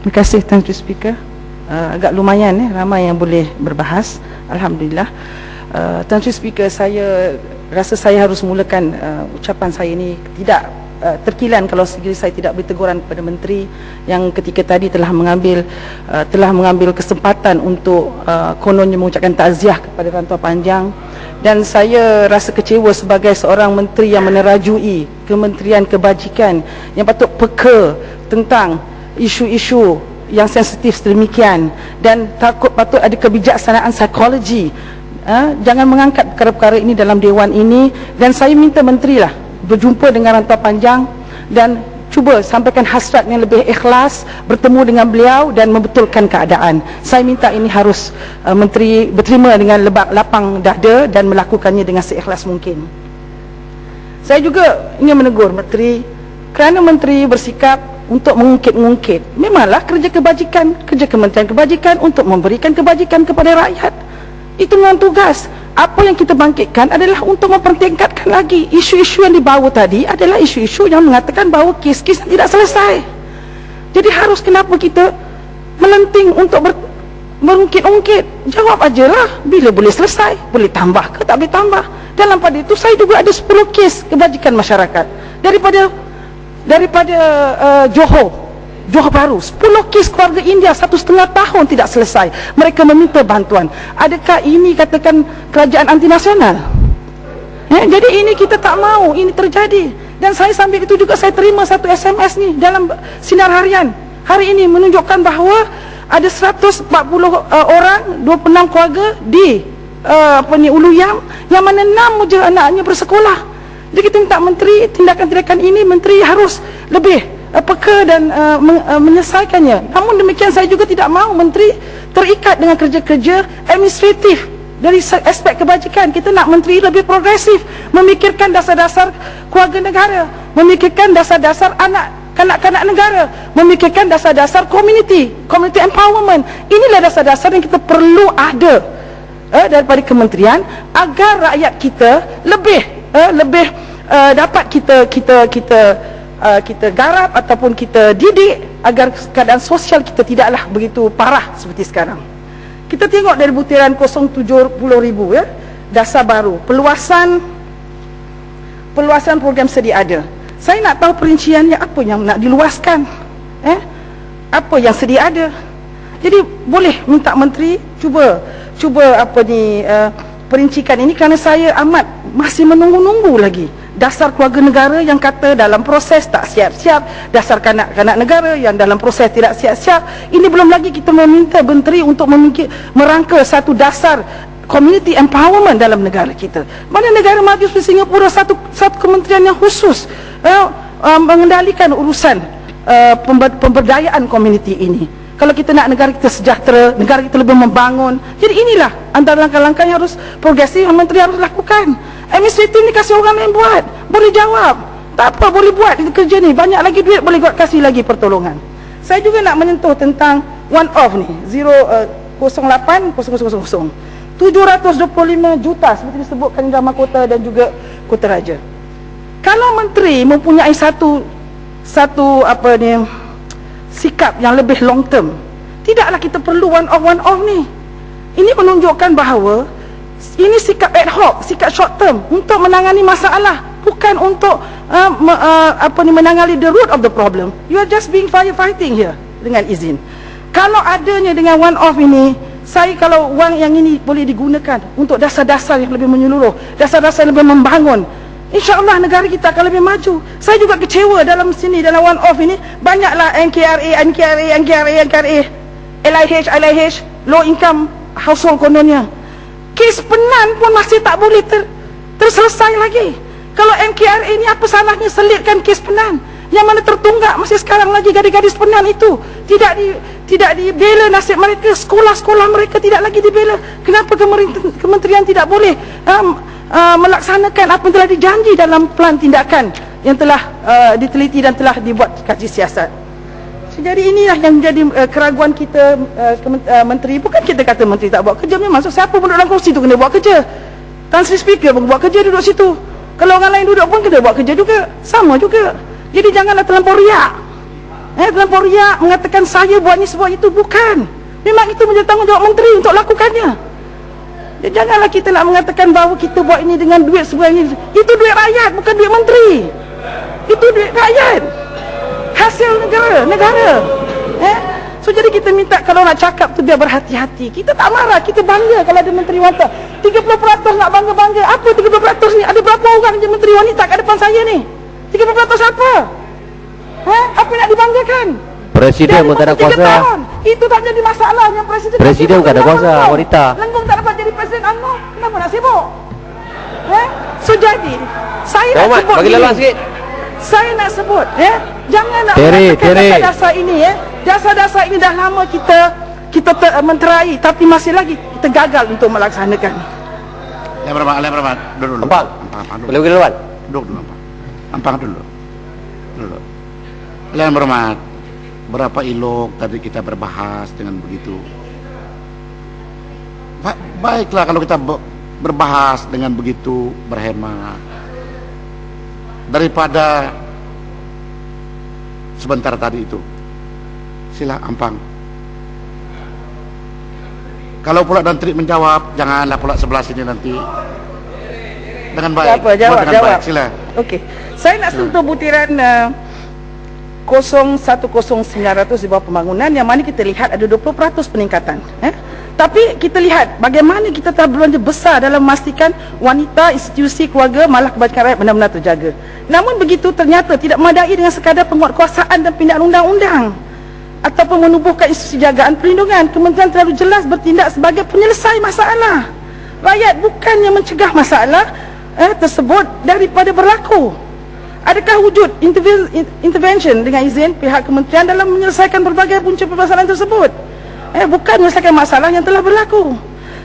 Terima kasih Tan Sri Speaker. Agak lumayan ramai yang boleh berbahas. Alhamdulillah. Tan Sri Speaker, saya rasa saya harus mulakan ucapan saya ini tidak terkilan kalau sekiranya saya tidak beri teguran kepada menteri yang ketika tadi telah mengambil kesempatan untuk kononnya mengucapkan takziah kepada rantau panjang, dan saya rasa kecewa sebagai seorang menteri yang menerajui Kementerian Kebajikan yang patut peka tentang isu-isu yang sensitif sedemikian dan patut ada kebijaksanaan psikologi. Jangan mengangkat perkara-perkara ini dalam dewan ini, dan saya minta menteri lah berjumpa dengan rantau panjang dan cuba sampaikan hasrat yang lebih ikhlas, bertemu dengan beliau dan membetulkan keadaan. Saya minta ini harus menteri berterima dengan lapang dada dan melakukannya dengan seikhlas mungkin. Saya juga ingin menegur menteri kerana menteri bersikap untuk mengungkit-ungkit. Memanglah kerja kebajikan, kerja Kementerian Kebajikan untuk memberikan kebajikan kepada rakyat. Itu memang tugas. Apa yang kita bangkitkan adalah untuk mempertingkatkan lagi. Isu-isu yang dibawa tadi adalah isu-isu yang mengatakan bahawa kes-kes tidak selesai. Jadi harus kenapa kita melenting untuk mengungkit-ungkit? Jawab ajalah bila boleh selesai. Boleh tambah ke tak boleh tambah. Dalam pada itu saya juga ada 10 kes kebajikan masyarakat daripada Johor Bahru, 10 kes keluarga India 1,5 tahun tidak selesai. Mereka meminta bantuan. Adakah ini katakan kerajaan anti nasional? Jadi ini kita tak mahu ini terjadi. Dan saya sambil itu juga saya terima satu SMS ni dalam Sinar Harian hari ini menunjukkan bahawa ada 140 orang, 26 keluarga di Ulu Yam yang mana 6 je anaknya bersekolah. Jadi kita minta menteri, tindakan-tindakan ini menteri harus lebih peka dan menyelesaikannya. Namun demikian saya juga tidak mahu menteri terikat dengan kerja-kerja administratif dari aspek kebajikan. Kita nak menteri lebih progresif, memikirkan dasar-dasar keluarga negara, memikirkan dasar-dasar kanak-kanak negara, memikirkan dasar-dasar community empowerment. Inilah dasar-dasar yang kita perlu ada daripada kementerian agar rakyat kita lebih dapat kita garap ataupun kita didik agar keadaan sosial kita tidaklah begitu parah seperti sekarang. Kita tengok dari butiran 070,000 dasar baru, peluasan program sedia ada. Saya nak tahu perinciannya apa yang nak diluaskan, apa yang sedia ada. Jadi boleh minta menteri cuba perincikan ini, kerana saya amat masih menunggu-nunggu lagi dasar keluarga negara yang kata dalam proses tak siap-siap, dasar kanak-kanak negara yang dalam proses tidak siap-siap. Ini belum lagi kita meminta menteri untuk merangka satu dasar community empowerment dalam negara kita. Mana negara maju seperti Singapura, satu kementerian yang khusus mengendalikan urusan pemberdayaan community ini. Kalau kita nak negara kita sejahtera, negara kita lebih membangun. Jadi inilah antara langkah-langkah yang harus progresif yang menteri harus lakukan. Administratif ni kasih orang lain buat, boleh jawab. Tak apa, boleh buat itu kerja ni. Banyak lagi duit, boleh buat, kasih lagi pertolongan. Saya juga nak menyentuh tentang one off ni, 080000 725 juta seperti disebutkan dalam mahkota dan juga Kota Raja. Kalau menteri mempunyai satu sikap yang lebih long term, tidaklah kita perlu one off ni. Ini menunjukkan bahawa ini sikap ad hoc, sikap short term untuk menangani masalah, bukan untuk menangani the root of the problem. You are just being firefighting here dengan izin. Kalau adanya dengan one off ini, kalau wang yang ini boleh digunakan untuk dasar-dasar yang lebih menyeluruh, dasar-dasar yang lebih membangun, InsyaAllah negara kita akan lebih maju. Saya juga kecewa dalam one off ini banyaklah NKRA, LIH, low income household kononnya. Kes Penan pun masih tak boleh terselesai lagi. Kalau NKRA ini apa salahnya selitkan kes Penan yang mana tertunggak masih sekarang lagi gadis-gadis Penan itu tidak dibela nasib mereka, sekolah-sekolah mereka tidak lagi dibela. Kenapa kementerian tidak boleh melaksanakan apa yang telah dijanji dalam plan tindakan yang telah diteliti dan telah dibuat kaji siasat? Jadi inilah yang menjadi keraguan kita, menteri. Bukan kita kata menteri tak buat kerja, memang siapa pun duduk dalam kursi tu kena buat kerja. Tan Sri Speaker pun buat kerja duduk situ. Kalau orang lain duduk pun kena buat kerja juga, sama juga. Jadi janganlah terlampau riak. Terlampau riak mengatakan saya buat ni sebab itu. Bukan. Memang itu menjadi tanggungjawab menteri untuk lakukannya. Janganlah kita nak mengatakan bahawa kita buat ini dengan duit sebenarnya. Itu duit rakyat, bukan duit menteri. Itu duit rakyat, hasil negara. So jadi kita minta kalau nak cakap tu biar berhati-hati. Kita tak marah, kita bangga kalau ada menteri wanita. 30% nak bangga-bangga. Apa 30% ni? Ada berapa orang je menteri wanita kat depan saya ni? 30% apa? Apa nak dibanggakan? Presiden pun tak ada kuasa. Itu tak jadi masalah. Yang Presiden tak ada kuasa, wanita. Lenggung tak dapat jadi presiden UMNO. Kenapa nak sibuk? So jadi saya nak sebut bagi laluan sikit. Saya nak sebut, jangan nak mengatakan dasar-dasar ini, dasar-dasar ini dah lama kita menterai, tapi masih lagi kita gagal untuk melaksanakan. Yang berhormat, duduk dulu. Ampang, boleh bagi laluan? Duduk dulu, Ampang dulu. Yang berhormat, berapa elok tadi kita berbahas dengan begitu. Baiklah kalau kita berbahas dengan begitu, berhemat, daripada sebentar tadi itu. Sila Ampang. Kalau pula Dantri menjawab, janganlah pula sebelah sini nanti. Dengan baik. Jawab. Baik. Sila. Okey. Saya nak sentuh butiran 010-900 di bawah pembangunan, yang mana kita lihat ada 20% peningkatan. Tapi kita lihat bagaimana kita telah berbelanja besar dalam memastikan wanita, institusi, keluarga, malah kebajikan rakyat benar-benar terjaga. Namun begitu ternyata tidak memadai dengan sekadar penguatkuasaan dan pindaan undang-undang ataupun menubuhkan institusi jagaan perlindungan. Kementerian terlalu jelas bertindak sebagai penyelesai masalah rakyat, bukannya mencegah masalah tersebut daripada berlaku. Adakah wujud intervention dengan izin pihak kementerian dalam menyelesaikan berbagai punca permasalahan tersebut? Bukan menyelesaikan masalah yang telah berlaku.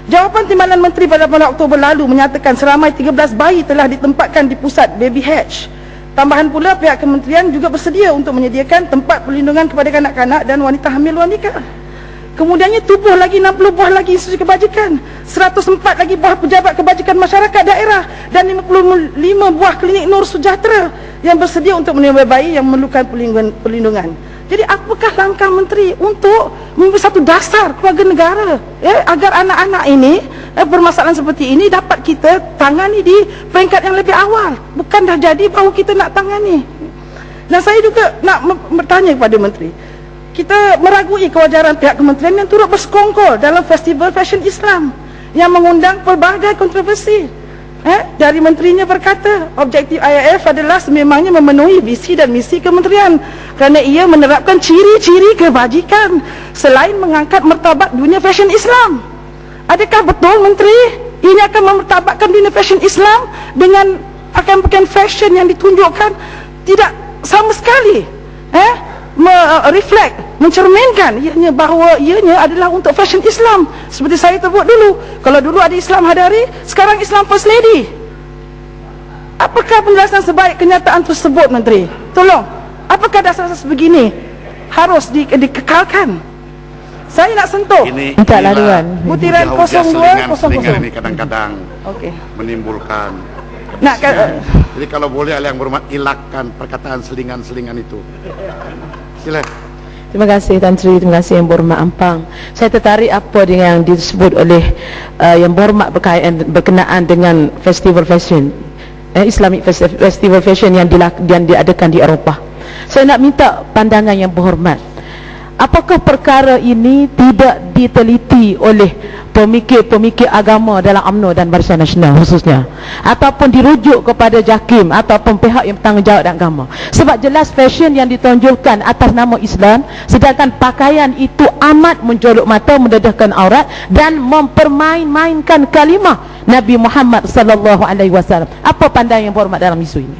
Jawapan Timbalan Menteri pada bulan Oktober lalu menyatakan seramai 13 bayi telah ditempatkan di pusat baby hatch. Tambahan pula pihak kementerian juga bersedia untuk menyediakan tempat perlindungan kepada kanak-kanak dan wanita hamil wanita. Kemudiannya tubuh lagi 60 buah lagi institusi kebajikan, 104 lagi buah pejabat kebajikan masyarakat daerah dan 55 buah klinik Nur Sejahtera yang bersedia untuk menerima bayi yang memerlukan perlindungan. Jadi apakah langkah menteri untuk memberi satu dasar keluarga negara, agar anak-anak ini permasalahan seperti ini dapat kita tangani di peringkat yang lebih awal, bukan dah jadi baru kita nak tangani. Dan saya juga nak bertanya kepada menteri, kita meragui kewajaran pihak kementerian yang turut bersekongkol dalam festival fashion Islam yang mengundang pelbagai kontroversi. Dari menterinya berkata, objektif IIF adalah sememangnya memenuhi visi dan misi kementerian kerana ia menerapkan ciri-ciri kebajikan selain mengangkat martabat dunia fashion Islam. Adakah betul menteri ini akan memartabatkan dunia fashion Islam dengan pakaian-pakaian fashion yang ditunjukkan tidak sama sekali reflect, mencerminkan ianya bahawa ianya adalah untuk fashion Islam seperti saya sebut dulu. Kalau dulu ada Islam Hadari, sekarang Islam First Lady. Apakah penjelasan sebaik kenyataan tersebut menteri? Tolong, apakah dasar-dasar sebegini harus dikekalkan? Saya nak sentuh minta laluan butiran 0200 ini kadang-kadang menimbulkan jadi kalau boleh Yang Berhormat elakkan perkataan selingan-selingan itu. Sila. Terima kasih Tan Sri, terima kasih Yang Berhormat Ampang. Saya tertarik apa dengan yang disebut oleh Yang Berhormat berkenaan dengan festival fashion, Islamic Festival Fashion yang diadakan di Eropah. Saya nak minta pandangan Yang Berhormat, apakah perkara ini tidak diteliti oleh pemikir-pemikir agama dalam UMNO dan Barisan Nasional khususnya, ataupun dirujuk kepada JAKIM ataupun pihak yang bertanggungjawab dan agama? Sebab jelas fashion yang ditonjolkan atas nama Islam, sedangkan pakaian itu amat menjolok mata, mendedahkan aurat dan mempermain-mainkan kalimah Nabi Muhammad sallallahu alaihi wasallam. Apa pandangan Yang Berhormat dalam isu ini?